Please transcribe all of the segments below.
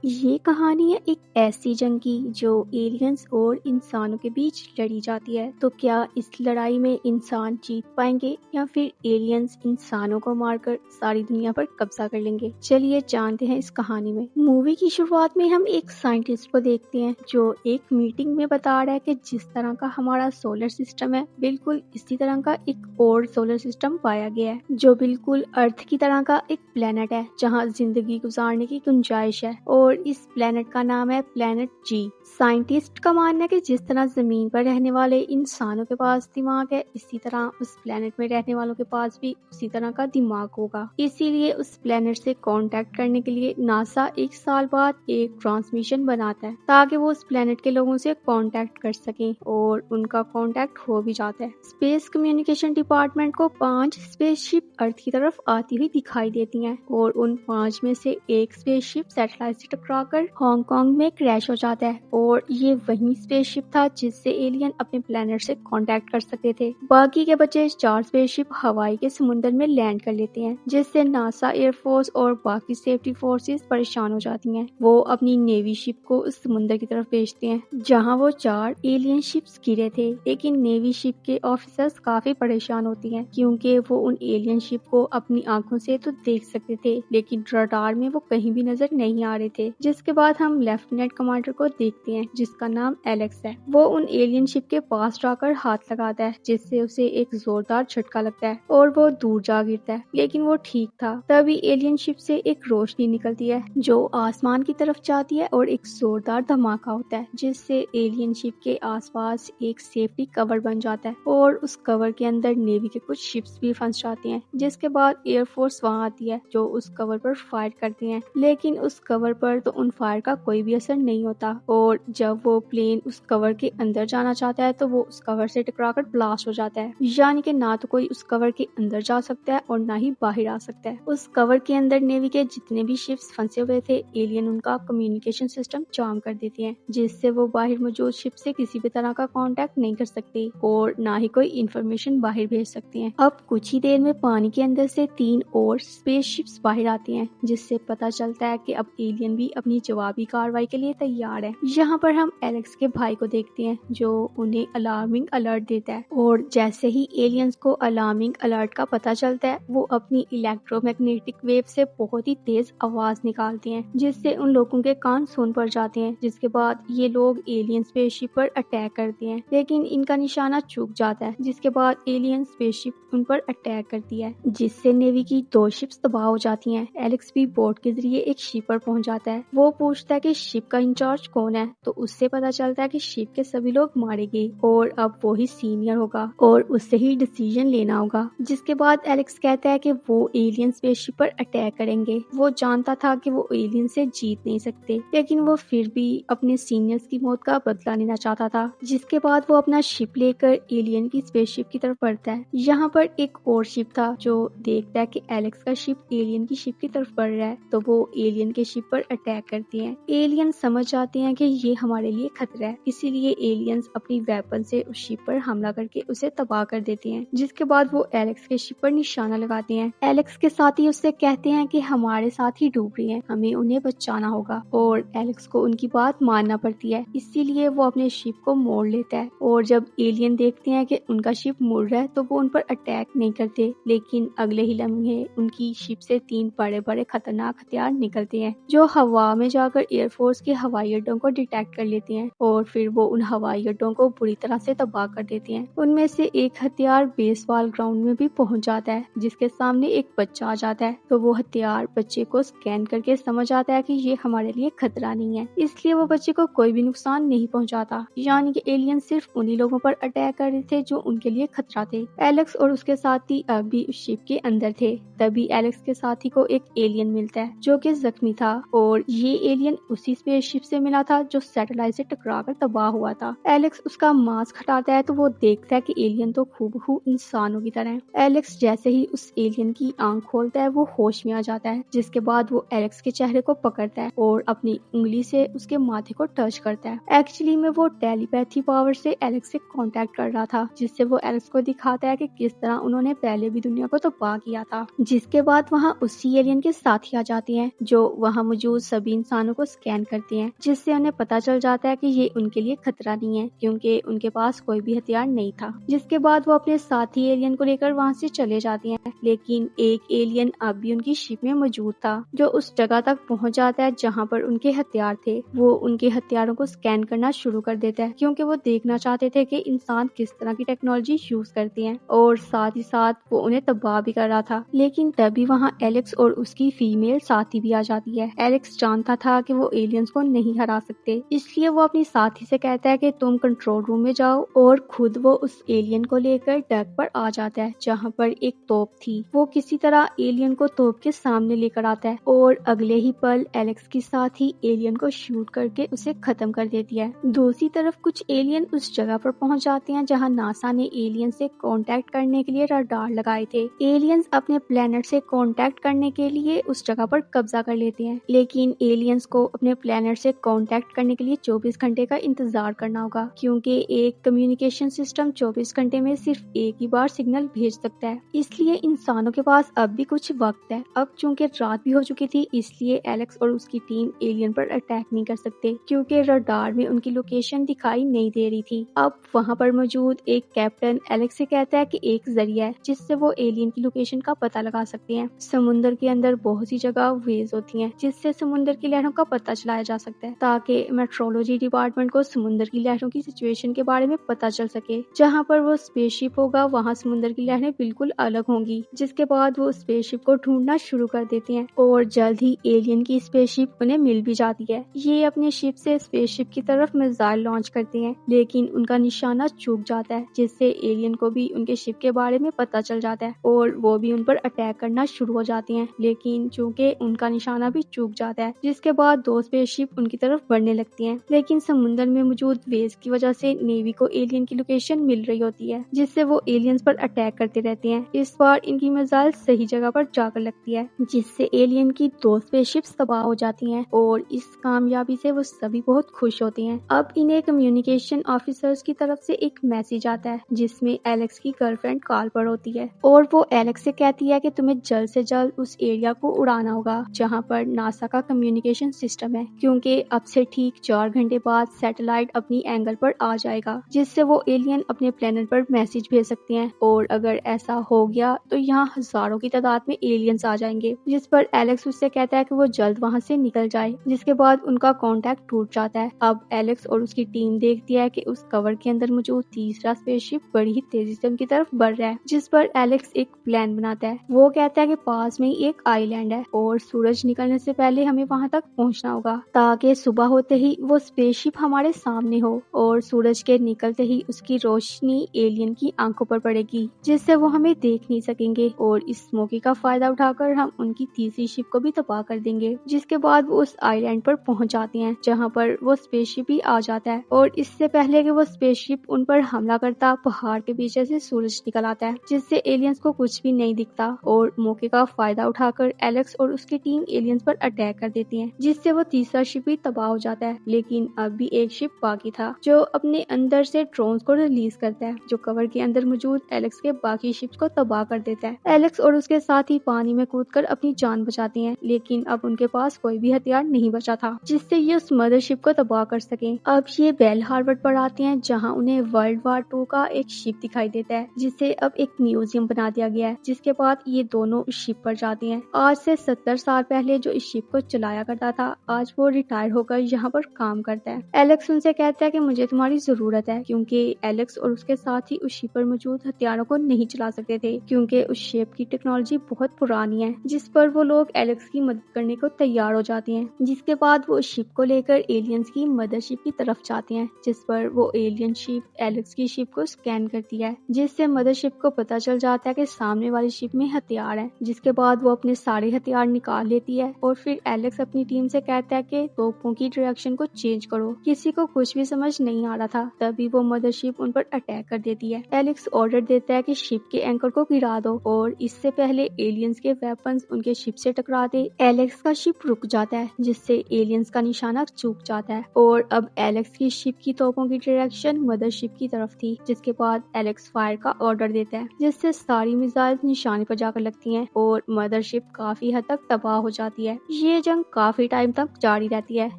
یہ کہانی ہے ایک ایسی جنگ کی جو ایلینز اور انسانوں کے بیچ لڑی جاتی ہے۔ تو کیا اس لڑائی میں انسان جیت پائیں گے یا پھر ایلینز انسانوں کو مار کر ساری دنیا پر قبضہ کر لیں گے؟ چلیے جانتے ہیں اس کہانی میں۔ مووی کی شروعات میں ہم ایک سائنٹسٹ کو دیکھتے ہیں جو ایک میٹنگ میں بتا رہا ہے کہ جس طرح کا ہمارا سولر سسٹم ہے بالکل اسی طرح کا ایک اور سولر سسٹم پایا گیا ہے جو بالکل ارتھ کی طرح کا ایک پلینٹ ہے جہاں زندگی گزارنے کی گنجائش ہے، اور اس پلینٹ کا نام ہے پلینٹ جی۔ سائنٹسٹ کا ماننا ہے کہ جس طرح زمین پر رہنے والے انسانوں کے پاس دماغ ہے اسی طرح اس پلینٹ میں رہنے والوں کے پاس بھی اسی طرح کا دماغ ہوگا، اسی لیے اس پلینٹ سے کانٹیکٹ کرنے کے لیے ناسا ایک سال بعد ایک ٹرانسمیشن بناتا ہے تاکہ وہ اس پلینٹ کے لوگوں سے کانٹیکٹ کر سکیں، اور ان کا کانٹیکٹ ہو بھی جاتا ہے۔ اسپیس کمیونیکیشن ڈپارٹمنٹ کو 5 اسپیس شپ ارتھ کی طرف آتی ہوئی دکھائی دیتی ہیں، اور ان 5 میں سے ایک اسپیس شپ سیٹلائٹ سے ٹکرا کر ہانگ کانگ میں کریش ہو جاتا ہے، اور یہ وہی اسپیس شپ تھا جس سے ایلین اپنے پلینٹ سے کانٹیکٹ کر سکتے تھے۔ باقی کے بچے 4 اسپیس شپ ہوائی کے سمندر میں لینڈ کر لیتے ہیں، جس سے ناسا ایئر فورس اور باقی سیفٹی فورسز پریشان ہو جاتی ہیں۔ وہ اپنی نیوی شپ کو اس سمندر کی طرف بھیجتے ہیں جہاں وہ 4 ایلین شپس گرے تھے، لیکن نیوی شپ کے آفیسرز کافی پریشان ہوتی ہیں کیونکہ وہ ان ایلین شپ کو اپنی آنکھوں سے تو دیکھ سکتے تھے لیکن رڈار میں وہ کہیں بھی نظر نہیں آ رہے تھے۔ جس کے بعد ہم لیفٹیننٹ کمانڈر کو دیکھتے ہیں جس کا نام ایلیکس ہے۔ وہ ان ایلین شپ کے پاس جا کر ہاتھ لگاتا ہے جس سے اسے ایک زوردار جھٹکا لگتا ہے اور وہ دور جا گرتا ہے، لیکن وہ ٹھیک تھا۔ تبھی ایلین شپ سے ایک روشنی نکلتی ہے جو آسمان کی طرف جاتی ہے اور ایک زوردار دھماکہ ہوتا ہے جس سے ایلین شپ کے آس پاس ایک سیفٹی کور بن جاتا ہے، اور اس کور کے اندر نیوی کے کچھ شپس بھی پھنس جاتے ہیں۔ جس کے بعد ایئر فورس وہاں آتی ہے جو اس کور پر فائر کرتے ہیں، لیکن اس کور پر تو ان فائر کا کوئی بھی اثر نہیں ہوتا، اور جب وہ پلین اس کور کے اندر جانا چاہتا ہے تو وہ اس کور سے ٹکرا کر بلاسٹ ہو جاتا ہے، یعنی کہ نہ تو کوئی اس کور کے اندر جا سکتا ہے اور نہ ہی باہر آ سکتا ہے۔ اس کور کے اندر نیوی کے جتنے بھی شپس پھنسے ہوئے تھے ایلین ان کا کمیونیکیشن سسٹم جام کر دیتے ہیں جس سے وہ باہر موجود شپ سے کسی بھی طرح کا کانٹیکٹ نہیں کر سکتے اور نہ ہی کوئی انفارمیشن باہر بھیج سکتے ہیں۔ اب کچھ ہی دیر میں پانی کے اندر سے 3 اور اسپیس شپس باہر آتی ہیں جس سے پتا چلتا ہے کہ اب ایلین بھی اپنی جوابی کارروائی کے لیے تیار ہے۔ یہاں پر ہم ایلیکس کے بھائی کو دیکھتے ہیں جو انہیں الارمنگ الرٹ دیتا ہے، اور جیسے ہی ایلینز کو الارمنگ الرٹ کا پتا چلتا ہے وہ اپنی الیکٹرو میگنیٹک ویو سے بہت ہی تیز آواز نکالتے ہیں جس سے ان لوگوں کے کان سن پڑ جاتے ہیں۔ جس کے بعد یہ لوگ ایلین اسپیس شپ پر اٹیک کرتے ہیں لیکن ان کا نشانہ چوک جاتا ہے، جس کے بعد ایلین اسپیس شپ ان پر اٹیک کرتی ہے جس سے نیوی کی 2 شپس تباہ ہو جاتی ہیں۔ ایلیکس بھی بوٹ کے ذریعے ایک شپ پر پہنچ جاتا ہے۔ وہ پوچھتا ہے کہ شپ کا انچارج کون ہے، تو اس سے پتا چلتا ہے کہ شپ کے سبھی لوگ مارے گئے اور اب وہی سینئر ہوگا اور اس سے ہی ڈیسیژن لینا ہوگا۔ جس کے بعد ایلیکس کہتا ہے کہ وہ ایلین اسپیس شپ پر اٹیک کریں گے۔ وہ جانتا تھا کہ وہ ایلین سے جیت نہیں سکتے لیکن وہ پھر بھی اپنے سینئرز کی موت کا بدلہ لینا چاہتا تھا۔ جس کے بعد وہ اپنا شپ لے کر ایلین کی اسپیس شپ کی طرف بڑھتا ہے۔ یہاں پر ایک اور شپ تھا جو دیکھتا ہے کہ ایلیکس کا شپ ایلین کی شپ کی طرف بڑھ رہا ہے تو وہ ایلین کے شپ پر اٹیک کرتی ہیں۔ ایلین سمجھ جاتے ہیں کہ یہ ہمارے لیے خطرہ ہے، اسی لیے ایلینز اپنی ویپن سے اس شپ پر حملہ کر کے اسے تباہ کر دیتے ہیں۔ جس کے بعد وہ ایلیکس کے شپ پر نشانہ لگاتے ہیں۔ ایلیکس کے ساتھی اس سے کہتے ہیں کہ ہمارے ساتھ ہی ڈوب رہی ہیں، ہمیں انہیں بچانا ہوگا، اور ایلیکس کو ان کی بات ماننا پڑتی ہے، اسی لیے وہ اپنے شپ کو موڑ لیتا ہے، اور جب ایلین دیکھتے ہیں کہ ان کا شپ مڑ رہا ہے تو وہ ان پر اٹیک نہیں کرتے، لیکن اگلے ہی لمحے ان کی شپ سے 3 بڑے بڑے خطرناک ہتھیار نکلتے ہیں جو ہوا میں جا کر ایئر فورس کے ہوائی اڈوں کو ڈیٹیکٹ کر لیتے ہیں، اور پھر وہ ان ہوائی اڈوں کو بری طرح سے تباہ کر دیتے ہیں۔ ان میں سے ایک ہتھیار بیس بال گراؤنڈ میں بھی پہنچ جاتا ہے جس کے سامنے ایک بچہ آ جاتا ہے، تو وہ ہتھیار بچے کو سکین کر کے سمجھ آتا ہے کہ یہ ہمارے لیے خطرہ نہیں ہے، اس لیے وہ بچے کو کوئی بھی نقصان نہیں پہنچاتا، یعنی کہ ایلین صرف انہی لوگوں پر اٹیک کر رہے تھے جو ان کے لیے خطرہ تھے۔ ایلیکس اور اس کے ساتھی اب بھی اس شپ کے اندر تھے، تبھی ایلیکس کے ساتھی کو ایک ایلین ملتا ہے جو کہ زخمی تھا، اور یہ ایلین اسی اسپیس شپ سے ملا تھا جو سیٹلائٹ سے ٹکرا کر تباہ ہوا تھا۔ ایلیکس اس کا ماسک ہٹاتا ہے تو وہ دیکھتا ہے کہ ایلین تو ہو انسانوں کی طرح ہے۔ ایلیکس جیسے ہی اس ایلین کی آنکھ کھولتا ہے وہ ہوش میں آ جاتا ہے، جس کے بعد وہ ایلیکس کے چہرے کو پکڑتا ہے اور اپنی انگلی سے اس کے ماتھے کو ٹچ کرتا ہے۔ ایکچولی میں وہ ٹیلی پیتھی پاور سے ایلیکس سے کانٹیکٹ کر رہا تھا، جس سے وہ ایلیکس کو دکھاتا ہے کہ کس طرح انہوں نے پہلے بھی دنیا کو تباہ کیا تھا۔ جس کے بعد وہاں اسی ایلین کے ساتھی آ جاتے ہیں جو وہاں موجود सभी इंसानों को स्कैन करते हैं, जिससे उन्हें पता चल जाता है कि ये उनके लिए खतरा नहीं है, क्योंकि उनके पास कोई भी हथियार नहीं था। जिसके बाद वो अपने साथी एलियन को लेकर वहाँ से चले जाती हैं, लेकिन एक एलियन अब भी उनकी शिप में मौजूद था, जो उस जगह तक पहुँच जाता है जहाँ पर उनके हथियार थे। वो उनके हथियारों को स्कैन करना शुरू कर देता है, क्योंकि वो देखना चाहते थे कि इंसान किस तरह की टेक्नोलॉजी यूज करते हैं, और साथ ही साथ वो उन्हें तबाह भी कर रहा था। लेकिन तभी वहाँ एलेक्स और उसकी फीमेल साथी भी आ जाती है। एलेक्स जानता था कि वो एलियंस को नहीं हरा सकते, इसलिए वो अपनी साथी से कहता है कि तुम कंट्रोल रूम में जाओ, और खुद वो उस एलियन को लेकर डेक पर आ जाता है जहाँ पर एक तोप थी। वो किसी तरह एलियन को तोप के सामने लेकर आता है, और अगले ही पल एलेक्स की साथी एलियन को शूट करके उसे खत्म कर देती है। दूसरी तरफ कुछ एलियन उस जगह पर पहुंच जाते हैं जहां नासा ने एलियन से कांटेक्ट करने के लिए रडार लगाए थे। एलियंस अपने प्लेनेट से कांटेक्ट करने के लिए उस जगह पर कब्जा कर लेते हैं, लेकिन एलियंस को अपने प्लेनेट से कांटेक्ट करने के लिए 24 घंटे का इंतजार करना होगा, क्योंकि एक कम्युनिकेशन सिस्टम 24 घंटे में सिर्फ एक ही बार सिग्नल भेज सकता है। इसलिए इंसानों के पास अब भी कुछ वक्त है। अब चूंकि रात भी हो चुकी थी, इसलिए एलेक्स और उसकी टीम एलियन पर अटैक नहीं कर सकते, क्योंकि रडार में उनकी लोकेशन दिखाई नहीं दे रही थी। अब वहाँ पर मौजूद एक कैप्टन एलेक्स से कहता है कि एक जरिया है जिससे वो एलियन की लोकेशन का पता लगा सकते हैं। समुद्र के अंदर बहुत सी जगह वेव्स होती हैं, जिससे समुद्र की लहरों का पता चलाया जा सकता है, ताकि मेट्रोलॉजी डिपार्टमेंट को समुद्र की लहरों की सिचुएशन के बारे में पता चल सके। जहाँ पर वो स्पेसशिप होगा, वहाँ समुद्र की लहरें बिल्कुल अलग होंगी। जिसके बाद वो स्पेसशिप को ढूंढना शुरू कर देते हैं, और जल्द ही एलियन की स्पेसशिप उन्हें मिल भी जाती है। ये अपनी शिप से स्पेसशिप की तरफ मिसाइल लॉन्च करते हैं, लेकिन उनका निशाना चूक जाता है, जिससे एलियन को भी उनके शिप के बारे में पता चल जाता है, और वो भी उन पर अटैक करना शुरू हो जाते हैं। लेकिन चूंकि उनका निशाना भी चूक जाता है, जिसके बाद दो स्पेसशिप उनकी तरफ बढ़ने लगती हैं। लेकिन समुद्र में मौजूद वेव्स की वजह से नेवी को एलियन की लोकेशन मिल रही होती है, जिससे वो एलियंस पर अटैक करते रहते हैं। इस बार इनकी मिसाइल सही जगह पर जाकर लगती है, जिससे एलियन की दो स्पेसशिप्स तबाह हो जाती हैं, और इस कामयाबी से वो सभी बहुत खुश होते हैं। अब इन्हें कम्युनिकेशन ऑफिसर्स की तरफ से एक मैसेज आता है, जिसमें एलेक्स की गर्लफ्रेंड कॉल पर होती है, और वो एलेक्स से कहती है कि तुम्हें जल्द से जल्द उस एरिया को उड़ाना होगा जहाँ पर नासा का कम्युनिकेशन सिस्टम है, क्योंकि अब से ठीक 4 घंटे बाद सैटेलाइट अपनी एंगल पर आ जाएगा, जिससे वो एलियन अपने प्लेनेट पर मैसेज भेज सकते हैं, और अगर ऐसा हो गया तो यहाँ हजारों की तादाद में एलियंस आ जाएंगे। जिस पर एलेक्स उससे कहता है कि वो जल्द वहाँ से निकल जाए, जिसके बाद उनका कांटेक्ट टूट जाता है। अब एलेक्स और उसकी टीम देखती है कि उस कवर के अंदर मौजूद तीसरा स्पेसशिप बड़ी ही तेजी से उनकी तरफ बढ़ रहा है, जिस पर एलेक्स एक प्लान बनाता है। वो कहता है कि पास में ही एक आइलैंड है, और सूरज निकलने से पहले हमें वहाँ तक पहुँचना होगा, ताकि सुबह होते ही वो स्पेसशिप हमारे सामने हो, और सूरज के निकलते ही उसकी रोशनी एलियन की आंखों पर पड़ेगी, जिससे वो हमें देख नहीं सकेंगे, और इस मौके का फायदा उठाकर हम उनकी तीसरी शिप को भी तबाह कर देंगे। जिसके बाद वो उस आइलैंड पर पहुंच जाते हैं, जहां पर वो स्पेसशिप भी आ जाता है, और इससे पहले कि वो स्पेसशिप उन पर हमला करता, पहाड़ के पीछे से सूरज निकल आता है, जिससे एलियंस को कुछ भी नहीं दिखता, और मौके का फायदा उठाकर एलेक्स और उसकी टीम एलियंस पर अटैक कर देती है, जिससे वो तीसरा शिप भी तबाह हो जाता है। लेकिन अब भी एक शिप बाकी था, जो अपने अंदर से ड्रोन्स को रिलीज करता है, जो कवर के अंदर मौजूद एलेक्स के बाकी शिप्स को तबाह कर देता है। एलेक्स और उसके साथी पानी में कूदकर अपनी जान बचाते हैं, लेकिन अब उनके पास कोई भी हथियार नहीं बचा था जिससे ये उस मदरशिप को तबाह कर सके। अब ये बेल हार्बर पर आते हैं, जहां उन्हें वर्ल्ड वार 2 का एक शिप दिखाई देता है, जिसे अब एक म्यूजियम बना दिया गया है। जिसके बाद ये दोनों उस शिप पर जाते हैं। आज से 70 साल पहले जो इस शिप को चलाया करता था, आज वो रिटायर होकर यहाँ पर काम करता है। एलेक्स उनसे कहता है कि मुझे तुम्हारी जरूरत है, क्योंकि एलेक्स और उसके साथी उस शिप पर मौजूद हथियारों को नहीं चला सकते थे, क्योंकि उस शिप की टेक्नोलॉजी बहुत पुरानी है। जिस पर वो लोग एलेक्स की मदद करने को तैयार हो जाते हैं। जिसके बाद वो शिप को लेकर एलियंस की मदरशिप की तरफ जाते हैं, जिस पर वो एलियन शिप एलेक्स की शिप को स्कैन करती है, जिससे मदरशिप को पता चल जाता है कि सामने वाली शिप में हथियार है। जिसके बाद वो अपने सारे हथियार निकाल लेती है, और फिर एलेक्स अपनी टीम से कहता है कि तोपों की डायरेक्शन को चेंज करो। किसी को कुछ भी समझ नहीं आ रहा था, तभी वो मदरशिप उन पर अटैक कर देती है। एलेक्स ऑर्डर देता है कि शिप के एंकर को गिरा दो, और इससे पहले एलियंस के वेपन्स उनके शिप से टकरा दे। एलेक्स का शिप रुक जाता है, जिससे एलियंस का निशाना चूक जाता है, और अब एलेक्स की शिप की तोपों की डायरेक्शन मदरशिप की तरफ थी। जिसके बाद एलेक्स फायर का ऑर्डर देता है, जिससे सारी मिसाइल निशाने पर जाकर लगती हैं, और मदरशिप काफी हद तक तबाह हो जाती है। ये जंग जंग काफी टाइम तक जारी रहती है,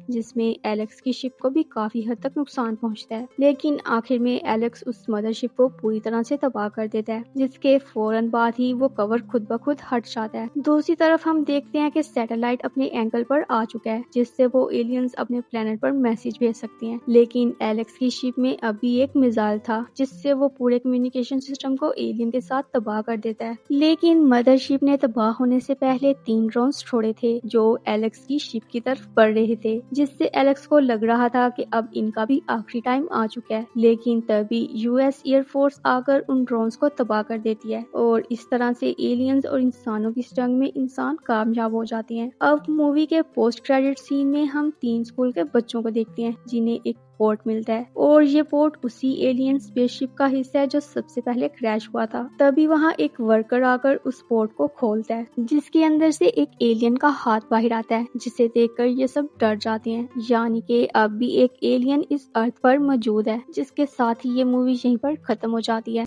जिसमें एलेक्स की शिप को भी काफी हद तक नुकसान पहुंचता है, लेकिन आखिर में एलेक्स उस मदरशिप को पूरी तरह से तबाह कर देता है, जिसके फौरन बाद ही वो कवर खुद ब खुद हट जाता है। दूसरी तरफ हम देखते हैं कि सैटेलाइट अपने एंगल पर आ चुका है, जिससे वो एलियंस अपने प्लेनेट पर मैसेज भेज सकते हैं, लेकिन एलेक्स की शिप में अभी एक मिसाइल था, जिससे वो पूरे कम्युनिकेशन सिस्टम को एलियन के साथ तबाह कर देता है। लेकिन मदरशिप ने तबाह होने से पहले 3 ड्रोन्स छोड़े थे जो एलेक्स की शिप की तरफ बढ़ रहे थे, जिससे एलेक्स को लग रहा था कि अब इनका भी आखिरी टाइम आ चुका है। लेकिन तभी यूएस एयरफोर्स आकर उन ड्रोन्स को तबाह कर देती है और इस तरह से एलियंस और इंसानों की जंग में इंसान कामयाब हो जाते हैं। अब मूवी के पोस्ट क्रेडिट सीन में हम 3 स्कूल के बच्चों को देखते हैं जिन्हें एक पोर्ट मिलता है, और ये पोर्ट उसी एलियन स्पेसशिप का हिस्सा है जो सबसे पहले क्रैश हुआ था। तभी वहाँ एक वर्कर आकर उस पोर्ट को खोलता है, जिसके अंदर से एक एलियन का हाथ बाहर आता है, जिसे देखकर ये सब डर जाते हैं। यानी कि अब भी एक एलियन इस अर्थ पर मौजूद है, जिसके साथ ही ये मूवी यहीं पर खत्म हो जाती है।